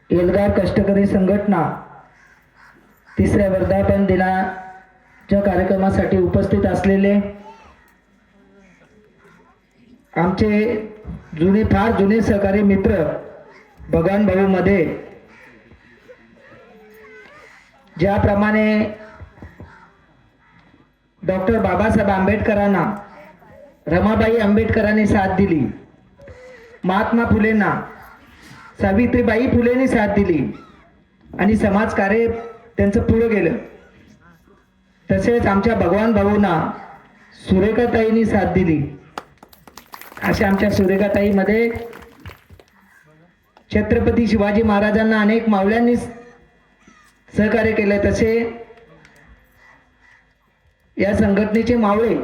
एल्गार कष्टकरी संघटना तिसऱ्या वर्धापन दिनाच्या कार्यक्रमासाठी उपस्थित असलेले आमचे फार जुने सहकारी मित्र भगवान भाऊ मध्ये ज्याप्रमाणे डॉक्टर बाबासाहेब आंबेडकरांना रमाबाई आंबेडकरांनी साथ दिली, महात्मा फुलेंना सावित्रीबाई फुलेंनी साथ दिली आणि समाजकार्य त्यांचं पुढे गेलं, तसेच आमच्या भगवान भाऊंना सुरेखाताईंनी साथ दिली. अशा आमच्या सुरेखाताईमध्ये छत्रपती शिवाजी महाराजांना अनेक मावळ्यांनी सहकार्य केले. तसे या संघटनेचे मावळे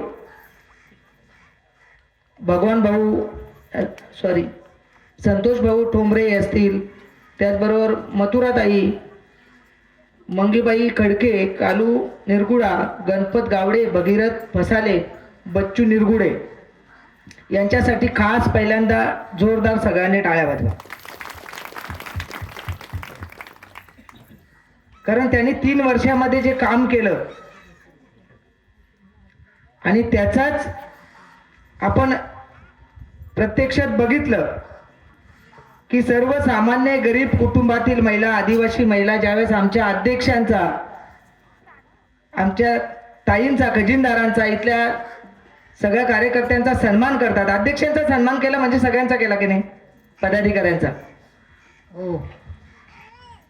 भगवान भाऊ संतोष भाऊ ठोंबरे असतील, त्याचबरोबर मथुराताई, मंगीबाई खडके, कालू निरगुडा, गणपत गावडे, भगीरथ फसाले, बच्चू निरगुडे यांच्यासाठी खास पहिल्यांदा जोरदार सगळ्यांनी टाळ्या वाजवा. कारण त्यांनी 3 वर्षामध्ये जे काम केलं आणि त्याचाच आपण प्रत्यक्षात बघितलं की सर्वसामान्य गरीब कुटुंबातील महिला, आदिवासी महिला ज्यावेळेस आमच्या अध्यक्षांचा, आमच्या ताईंचा, खजिनदारांचा, इथल्या सगळ्या कार्यकर्त्यांचा सन्मान करतात. अध्यक्षांचा सन्मान केला म्हणजे सगळ्यांचा केला की नाही, पदाधिकाऱ्यांचा. हो,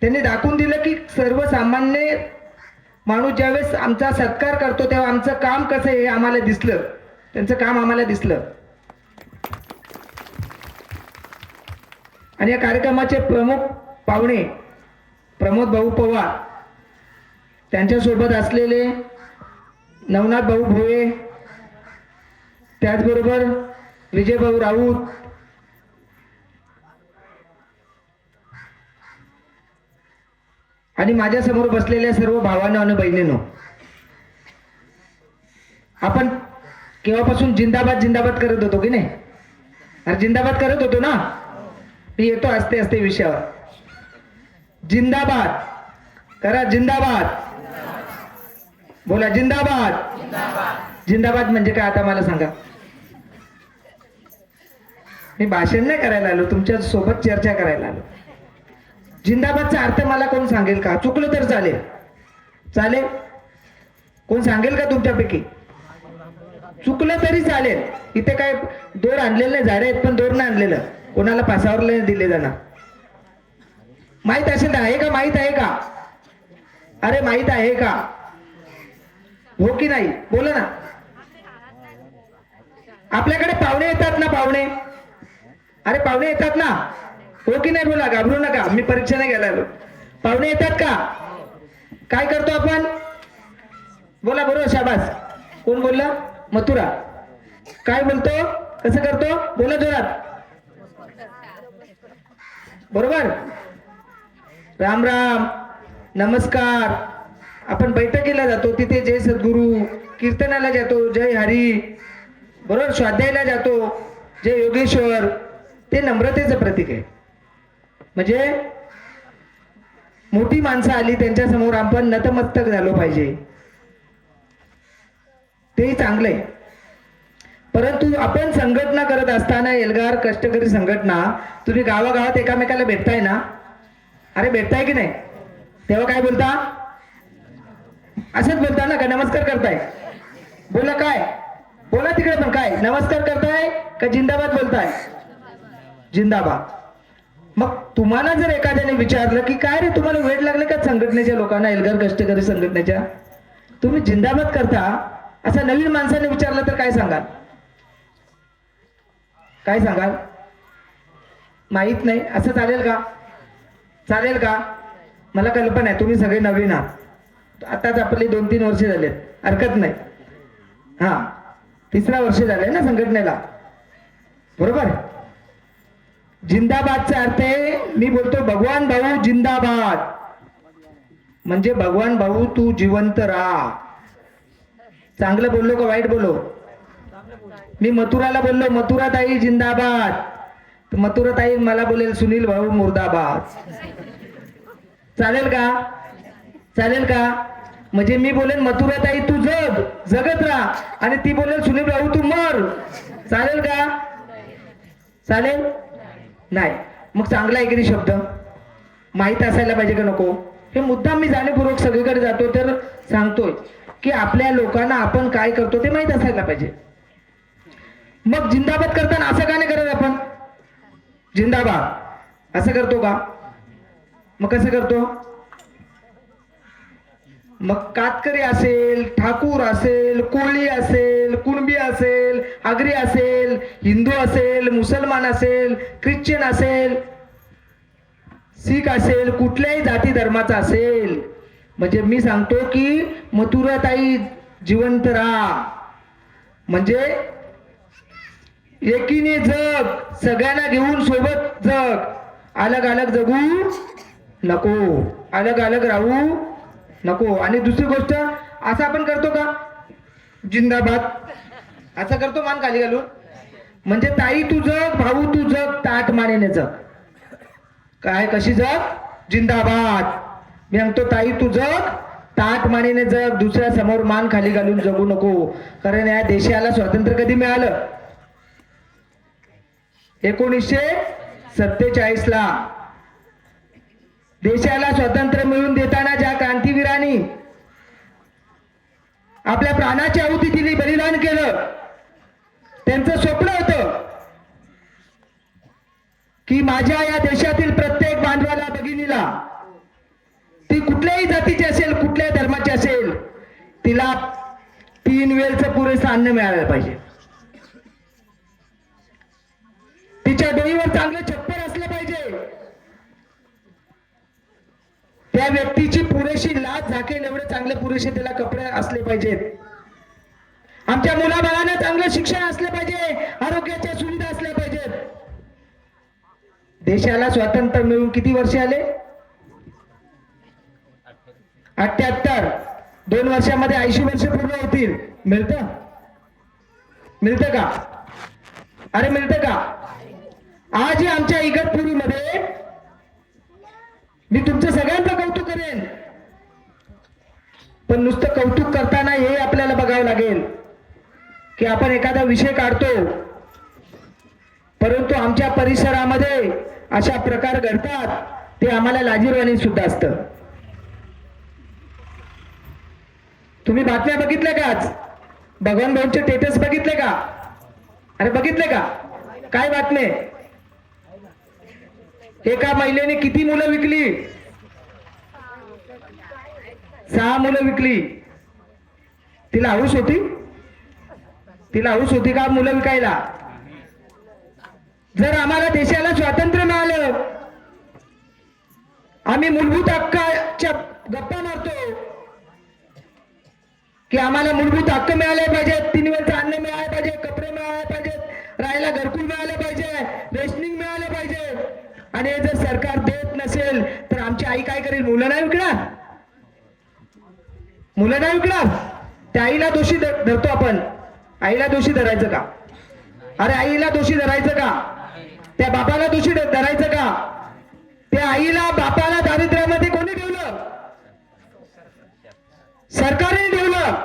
त्यांनी दाखवून दिलं की सर्वसामान्य माणूस ज्यावेळेस आमचा सत्कार करतो तेव्हा आमचं काम कसं हे आम्हाला दिसलं, त्यांचं काम आम्हाला दिसलं. आणि या कार्यक्रमाचे प्रमुख पाहुणे प्रमोद भाऊ पवार, त्यांच्यासोबत असलेले नवनाथ भाऊ भोये, त्याचबरोबर विजय भाऊ राऊत, आणि माझ्या समोर बसलेल्या सर्व भावांनो आणि बहिणींनो, आपण केव्हापासून जिंदाबाद जिंदाबाद करत होतो की नाही? अरे जिंदाबाद करत होतो ना. मी येतो असते असते विषयावर. जिंदाबाद करा, जिंदाबाद बोला, जिंदाबाद. जिंदाबाद म्हणजे काय आता मला सांगा. मी भाषण नाही करायला आलो, तुमच्या सोबत चर्चा करायला आलो. जिंदाबादचा अर्थ मला कोण सांगेल का? चुकलं तर चालेल, चालेल. कोण सांगेल का तुमच्यापैकी? चुकलं तरी चालेल. इथे काय दोर आणलेले नाही, झाडे आहेत पण दोर नाही आणलेलं, कोणाला पासावर दिले जाणार. माहित असेल तर आहे का? माहित आहे का? अरे माहित आहे का? हो की नाही? बोला ना. आपल्याकडे पाहुणे येतात ना, पाहुणे. अरे पाहुणे येतात ना, हो की नाही? बोला, घाबरू नका, मी परीक्षा नाही घ्यायला आलो. पाहुणे येतात का? काय करतो आपण? बोला बरोबर, शाबास. कोण बोलला? मथुरा. काय बोलतो? कसं करतो? बोला जोरात. बरोबर. राम राम, नमस्कार. आपण बैठकीला जातो, तिथे जय सद्गुरू, कीर्तनाला जातो जय हरी, बरोबर, स्वाध्यायाला जातो जय योगेश्वर. ते नम्रतेचं प्रतीक आहे. म्हणजे मोठी माणसं आली त्यांच्या समोर आपण नतमस्तक झालो पाहिजे, तेही चांगलं आहे. परंतु आपण संघटना करत असताना, एल्गार कष्टकरी संघटना, तुम्ही गावागावात एकामेकाला भेटताय ना? अरे भेटताय की नाही? तेव्हा काय बोलता? असंच बोलता ना का? नमस्कार करताय? बोला काय? बोला तिकडे पण. काय नमस्कार करताय का जिंदाबाद बोलताय? जिंदाबाद. मग तुम्हाला जर एखाद्याने विचारलं की काय रे तुम्हाला वेळ लागले का संघटनेच्या लोकांना, एल्गार कष्टकरी संघटनेच्या, तुम्ही जिंदाबाद करता, असं नवीन माणसाने विचारलं तर काय सांगाल? काय सांगाल? माहित नाही. असं चालेल का? चालेल का? मला कल्पना आहे तुम्ही सगळे नवीन आहात. आताच आपले 2-3 वर्ष झालेत, हरकत नाही. हा, 3रा वर्ष झालंय ना संघटनेला, बरोबर. जिंदाबादचा अर्थ आहे, मी बोलतो भगवान भाऊ जिंदाबाद, म्हणजे भगवान भाऊ तू जिवंत राहा. चांगलं बोललो का वाईट बोललो? मी मथुराला बोललो मथुराताई जिंदाबाद, तर मथुराताई मला बोलेल सुनील भाऊ मुर्दाबाद. चालेल का? चालेल का? म्हणजे मी बोलेन मथुराताई तू जग, जगत राहा, आणि ती बोलेल सुनील भाऊ तू मर. चालेल का? चालेल नाही. मग चांगला आहे की नाही शब्द? माहीत असायला पाहिजे का नको? हे मुद्दाम मी जाणीवपूर्वक सगळीकडे जातो तर सांगतोय की आपल्या लोकांना आपण काय करतो ते माहीत असायला पाहिजे. मग जिंदाबाद करताना असं का नाही करत आपण? जिंदाबाद असं करतो का? मग कसं करतो? मग कातकरी असेल, ठाकूर असेल, कोळी असेल, कुणबी असेल, आगरी असेल, हिंदू असेल, मुसलमान असेल, ख्रिश्चन असेल, शीख असेल, कुठल्याही जाती धर्माचा असेल, म्हणजे मी सांगतो की मथुराताई जिवंत राहा, म्हणजे एकीने जग, सगळ्यांना घेऊन सोबत जग, अलग अलग जगू नको, अलग अलग राहू नको. आणि दुसरी गोष्ट असं आपण करतो का? जिंदाबाद असं करतो मान खाली घालून, म्हणजे ताई तू जग, भाऊ तू जग, ताट मानेने जग. काय कशी जग? जिंदाबाद. मी म्हणतो ताई तू जग, ताट मानेने जग, दुसऱ्या समोर मान खाली घालून जगू नको. कारण या देशाला स्वातंत्र्य कधी मिळालं? 1947 ला. देशाला स्वातंत्र्य मिळवून देताना ज्या क्रांतीवीरांनी आपल्या प्राणाची आहुती दिली, बलिदान केलं, त्यांचं स्वप्न होतं की माझ्या या देशातील प्रत्येक बांधवाला, भगिनीला, ती कुठल्याही जातीची असेल, कुठल्याही धर्माची असेल, तिला 3 वेळचं पुरेसं अन्न मिळालं पाहिजे. तिच्या डोईवर चांगलं छप्पर असलं पाहिजे. त्या व्यक्तीची पुरेशी लाज झाकेल एवढे चांगले पुरेसे त्याला कपडे असले पाहिजेत. आमच्या मुलाबाळांना चांगलं शिक्षण असलं पाहिजे, आरोग्याच्या सुविधा असल्या पाहिजेत. देशाला स्वातंत्र्य मिळून किती वर्ष आले? 78. 2 वर्षामध्ये 80 वर्ष पूर्ण होतील. मिळतं? मिळतं का? अरे मिळतं का? आज आमच्या इगतपुरीमध्ये मी तुमचं सगळ्यांचं कौतुक करेन, पण नुसतं कौतुक करताना हे आपल्याला बघावं लागेल की आपण एखादा विषय काढतो, परंतु आमच्या परिसरामध्ये अशा प्रकार घडतात ते आम्हाला लाजिरवाणी सुद्धा असतं. तुम्ही बातम्या बघितल्या का? आज भगवान भाऊंचे स्टेटस बघितले का? अरे बघितले का? काय बातमी? एका महिलेने किती मुलं विकली? 6 मुलं विकली. तिला हौस होती? तिला हौस होती का मुलं विकायला? जर आम्हाला देशाला स्वातंत्र्य मिळालं, आम्ही मूलभूत हक्काच्या गप्पा मारतो की आम्हाला मूलभूत हक्क मिळाले पाहिजेत, 3 वेळचं अन्न मिळाले पाहिजे, कपडे मिळाले पाहिजेत, राहायला घरकुल मिळालं पाहिजे, रेशनिंग मिळालं पाहिजे, आणि जर सरकार देत नसेल तर आमची आई काय करेल? मुलं नाही विकणार? मुलं नाही विकणार? त्या आईला दोषी धरतो आपण. आईला दोषी धरायचं का? अरे आईला दोषी धरायचं का? त्या बापाला दोषी धरायचं का? त्या आईला, बापाला दारिद्र्यामध्ये कोणी ठेवलं? सरकारने ठेवलं,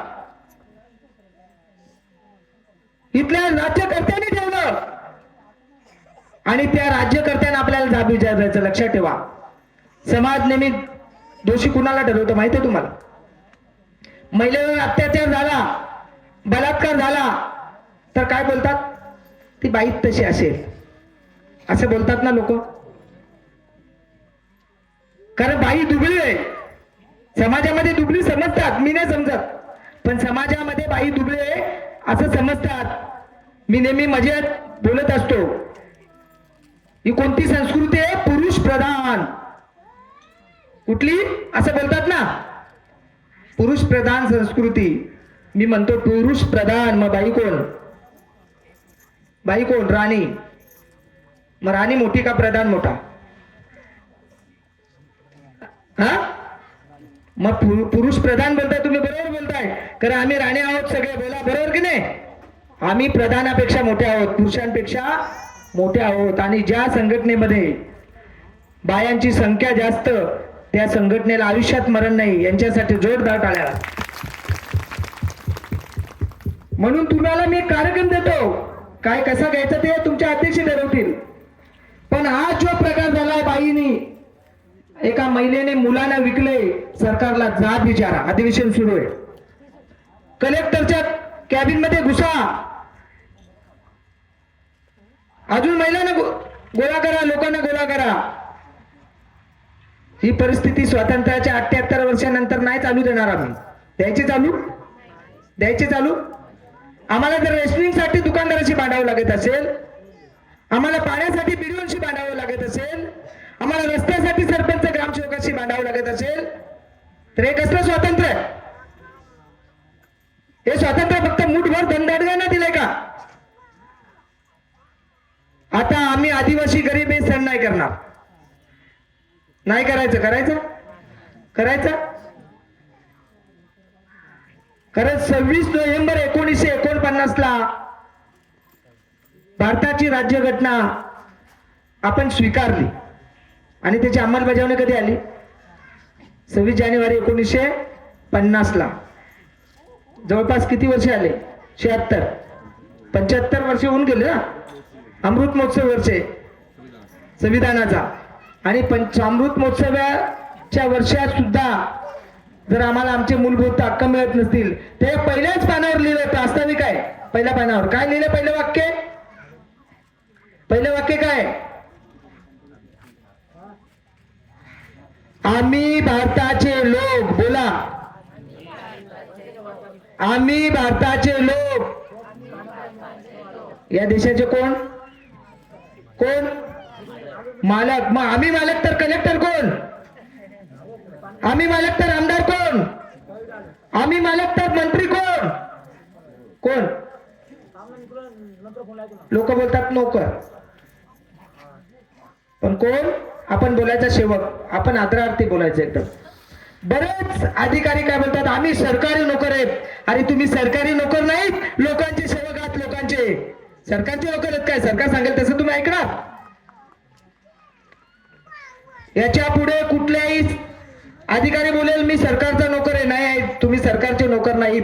इथल्या राज्यकर्त्यांनी ठेवलं, आणि त्या राज्यकर्त्यांना आपल्याला जाब विचारायचं. लक्षात ठेवा, समाज नेहमी दोषी कुणाला ठरवतो माहिती आहे तुम्हाला? महिलेवर अत्याचार झाला, बलात्कार झाला तर काय बोलतात? ती बाई तशी असेल, असं बोलतात ना लोक. कारण बाई दुबळी आहे. समाजामध्ये दुबळी समजतात, मी नाही समजत, पण समाजामध्ये बाई दुबळी आहे असं समजतात. मी नेहमी मजेत बोलत असतो, ही कोणती संस्कृती आहे? पुरुष प्रधान. कुठली? असं बोलतात ना, पुरुष प्रधान संस्कृती. मी म्हणतो पुरुष प्रधान, मग बाई कोण? बाई कोण? राणी. मग राणी मोठी का प्रधान मोठा? हा? मग पुरुष प्रधान बोलताय तुम्ही, बरोबर बोलताय, कारण आम्ही राणी आहोत सगळे. बोला बरोबर की नाही? आम्ही प्रधानापेक्षा मोठे आहोत, पुरुषांपेक्षा मोठे आहोत. आणि ज्या संघटनेमध्ये बायांची संख्या जास्त त्या संघटनेला आयुष्यात मरण नाही. यांच्यासाठी जोरदार टाळ्या. म्हणून तुम्हाला मी एक कार्यक्रम देतो, काय कसा घ्यायचा ते तुमच्या अध्यक्ष ठरवतील. पण आज जो प्रकार झालाय, बाईनी एका महिलेने मुलांना विकले, सरकारला जाब विचारा. अधिवेशन सुरू आहे. कलेक्टरच्या कॅबिन मध्ये घुसा, अजून महिलांना गोळा करा, लोकांना गोळा करा. ही परिस्थिती स्वातंत्र्याच्या 78 वर्षानंतर नाही चालू देणार आम्ही. द्यायची चालू. आम्हाला जर रेशनिंग साठी दुकानदाराशी भांडावं लागत असेल, आम्हाला पाण्यासाठी बिडीओशी भांडावं लागत असेल, आम्हाला रस्त्यासाठी सरपंच ग्रामसेवकाशी भांडावं लागत असेल, तर हे कसलं स्वातंत्र्य? हे स्वातंत्र्य फक्त मुठभर धनदाडग्यांना दिलंय का? आता आम्ही आदिवासी गरीब हे सण नाही करणार. नाही करायचं. खरं 26 नोव्हेंबर 1949 ला भारताची राज्यघटना आपण स्वीकारली आणि त्याची अंमलबजावणी कधी आली? 26 जानेवारी 1950 ला. जवळपास किती वर्ष आले? 76. 75 वर्ष होऊन गेले ना. अमृत महोत्सव वर्षे संविधानाचा. आणि अमृत महोत्सवाच्या वर्षात सुद्धा जर आम्हाला आमचे मूलभूत हक्क मिळत नसतील, ते पहिल्याच पानावर लिहिलं. प्रास्ताविक आहे, पहिल्या पानावर काय लिहिलं? पहिलं वाक्य काय? आम्ही भारताचे लोक. बोला, आम्ही भारताचे लोक. या देशाचे कोण? मालक. मग आम्ही मालक तर कलेक्टर कोण? आम्ही मालक तर आमदार कोण? आम्ही मालक तर मंत्री कोण? लोक बोलतात नोकर, पण कोण? आपण बोलायचा सेवक. आपण आदरार्थी बोलायचं एकदम. बरेच अधिकारी काय बोलतात? आम्ही सरकारी नोकर आहेत. अरे तुम्ही सरकारी नोकर नाहीत, लोकांचे सेवक आहात. लोकांचे. सरकारचे नोकर आहेत काय? सरकार सांगेल तसं तुम्ही ऐकणार? याच्या पुढे कुठल्याही अधिकारी बोलेल मी सरकारचा नोकर आहे, नाही, तुम्ही सरकारचे नोकर नाहीत.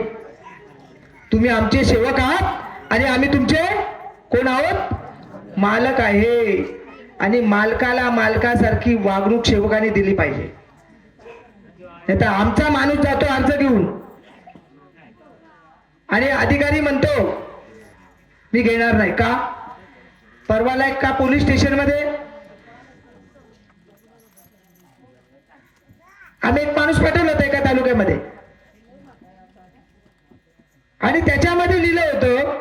तुम्ही आमचे सेवक आहात आणि आम्ही तुमचे कोण आहोत? मालक आहे. आणि मालकाला मालकासारखी वागणूक सेवकांनी दिली पाहिजे. नाही तर आमचा माणूस जातो अर्ज घेऊन आणि अधिकारी म्हणतो मी घेणार नाही. का? परवाला का पोलीस स्टेशन मध्ये आम्ही एक माणूस पाठवला होता एका तालुक्यामध्ये आणि त्याच्यामध्ये लिहिलं होतं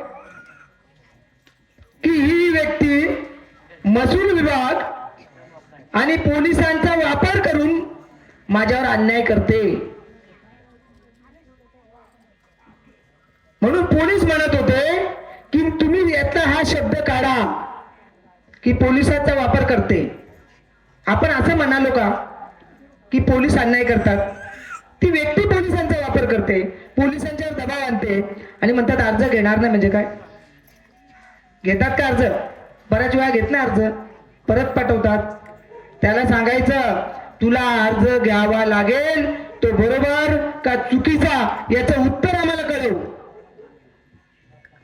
की ही व्यक्ती महसूल विभाग आणि पोलिसांचा वापर करून माझ्यावर अन्याय करते. म्हणून पोलीस म्हणत होते की तुम्ही यातला हा शब्द काढा की पोलिसांचा वापर करते. आपण असं म्हणालो का की पोलीस अन्याय करतात? ती व्यक्ती पोलिसांचा वापर करते, पोलिसांच्यावर दबाव आणते आणि म्हणतात अर्ज घेणार नाही. म्हणजे काय? घेतात का अर्ज? बऱ्याच वेळा घेत नाही अर्ज, परत पाठवतात. त्याला सांगायचं तुला अर्ज घ्यावा लागेल, तो बरोबर का चुकीचा याचं उत्तर आम्हाला कळव.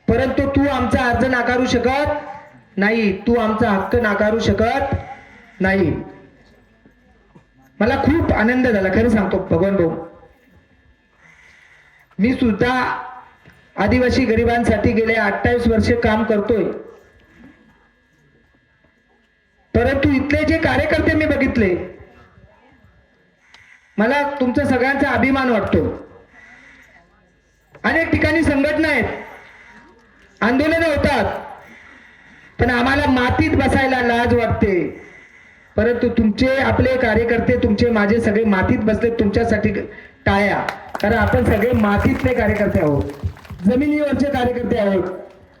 परंतु तू आमचा अर्ज नाकारू शकत नाही, तू आमचा हक्क नाकारू शकत नाही. मला खूप आनंद झाला, खरं सांगतो भगवान भाऊ. मी सुद्धा आदिवासी गरिबांसाठी गेले 28 वर्षे काम करतोय. परंतु इथले जे कार्यकर्ते मी बघितले, मला तुमचा सगळ्यांचा अभिमान वाटतो. अनेक ठिकाणी संघटना आहेत, आंदोलन होतात, पण आम्हाला मातीत बसायला लाज वाटते. परंतु तुमचे आपले कार्यकर्ते, तुमचे माझे सगळे मातीत बसले. तुमच्यासाठी टाळ्या. कारण आपण सगळे मातीतले कार्यकर्ते आहोत, जमिनीवरचे कार्यकर्ते आहोत.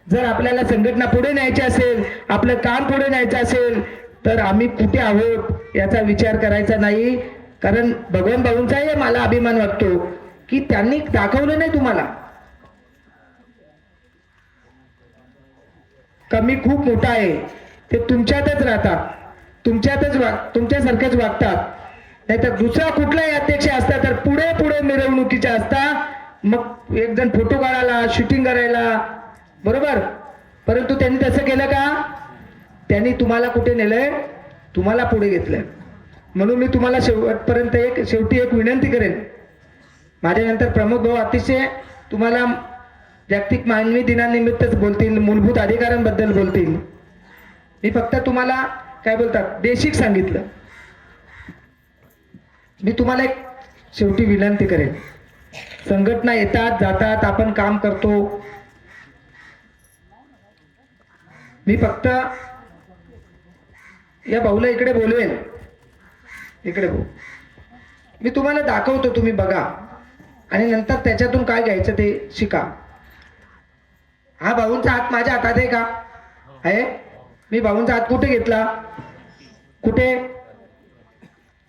जर आपल्याला संघटना पुढे न्यायची असेल, आपलं काम पुढे न्यायचं असेल, तर आम्ही कुठे आहोत याचा विचार करायचा नाही. कारण भगवान भाऊंचाही मला अभिमान वाटतो की त्यांनी दाखवलं नाही तुम्हाला कमी खूप मोठा आहे. ते तुमच्यातच राहतात, तुमच्यासारखेच वागतात. नाहीतर दुसरा कुठलाही अध्यक्ष असता तर पुढे पुढे मिरवणुकीच्या असता, मग एक जण फोटो काढायला, शूटिंग करायला, बरोबर. परंतु त्यांनी तसं केलं का? त्यांनी तुम्हाला कुठे नेलंय? तुम्हाला पुढे घेतलंय. म्हणून मी तुम्हाला शेवटपर्यंत शेवटी एक विनंती करेन. माझ्यानंतर प्रमोद भाऊ अतिशय तुम्हाला जागतिक मानवी दिनानिमित्तच बोलतील, मूलभूत अधिकारांबद्दल बोलतील. मी फक्त तुम्हाला काय बोलतात बेसिक सांगितलं. मी तुम्हाला एक शेवटी विनंती करेन. संघटना येतात जातात, आपण काम करतो. मी फक्त या भाऊला इकडे बोलवेन, इकडे भाऊ, मी तुम्हाला दाखवतो, तुम्ही बघा आणि नंतर त्याच्यातून काय घ्यायचं ते शिका. हा भाऊंचा हात माझ्या हातात आहे का? आहे. मी भाऊंचा हात कुठे घेतला? कुठे?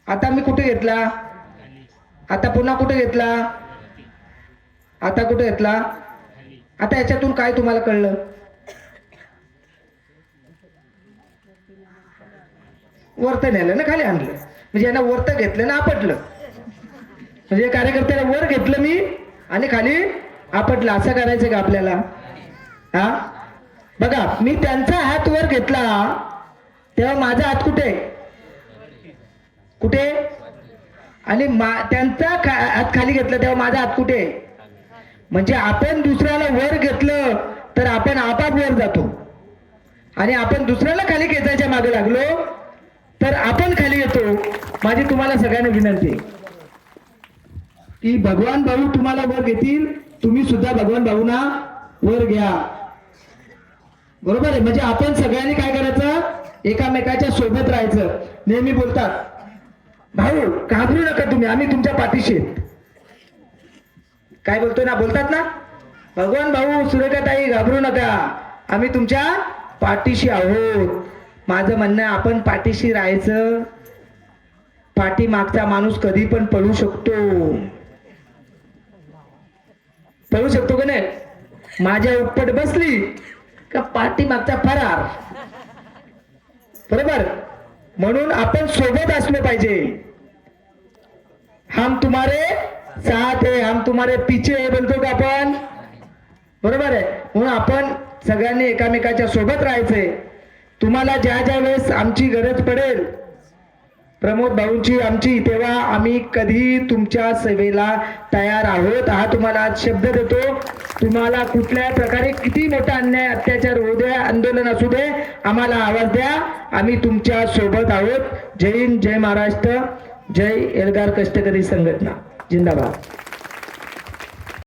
आता मी कुठे घेतला? आता पुन्हा कुठे घेतला? आता कुठे घेतला? आता याच्यातून काय तुम्हाला कळलं? वरत नेलं ना, खाली आणलं. म्हणजे यांना वरत घेतलं ना आपटलं. म्हणजे कार्यकर्त्याला वर घेतलं मी आणि खाली आपटलं. असं करायचं का आपल्याला? हा बघा, मी त्यांचा हात वर घेतला तेव्हा माझा हात कुठे? कुठे? आणि त्यांचा हात खाली घेतला तेव्हा माझा हात कुठे? म्हणजे आपण दुसऱ्याला वर घेतलं तर आपण आपाप वर जातो, आणि आपण दुसऱ्याला खाली खेचायच्या मागे लागलो तर आपण खाली येतो. माझी तुम्हाला सगळ्यांना विनंती आहे की भगवान भाऊ तुम्हाला वर घेतील, तुम्ही सुद्धा भगवान भाऊना वर घ्या. बरोबर आहे. म्हणजे आपण सगळ्यांनी काय करायचं? एकामेकाच्या सोबत राहायचं. नेहमी बोलतात भाऊ घाबरू नका तुम्ही, आम्ही तुमच्या पाठीशी आहेत. काय बोलतोय ना, बोलतात ना भगवान भाऊ, सुरेखाताई घाबरू नका, आम्ही तुमच्या पाठीशी आहोत. माझं म्हणणं, आपण पाठीशी राहायचं. पाठीमागचा माणूस कधी पण पळू शकतो. पळू शकतो का नाही? माझ्या उपट बसली का पाठीमागचा फरार. बरोबर. म्हणून आपण सोबत असलो पाहिजे. हम तुम्हारे साथ है, हम तुम्हारे पीछे है बोलतो का आपण? बरोबर आहे. म्हणून आपण सगळ्यांनी एकामेकाच्या सोबत राहायचंय. तुम्हाला ज्या ज्या वेळेस आमची गरज पडेल, प्रमोद भाऊंची आमची, तेव्हा आम्ही कधी तुमच्या सेवेला तयार आहोत. हा तुम्हाला आज शब्द देतो. तुम्हाला कुठल्या प्रकारे किती मोठा अन्याय अत्याचार होऊ दे, आंदोलन असू दे, आम्हाला आवाज द्या, आम्ही तुमच्या सोबत आहोत. जय हिंद, जय महाराष्ट्र, जय एल्गार कष्टकरी संघटना, जिंदाबाद.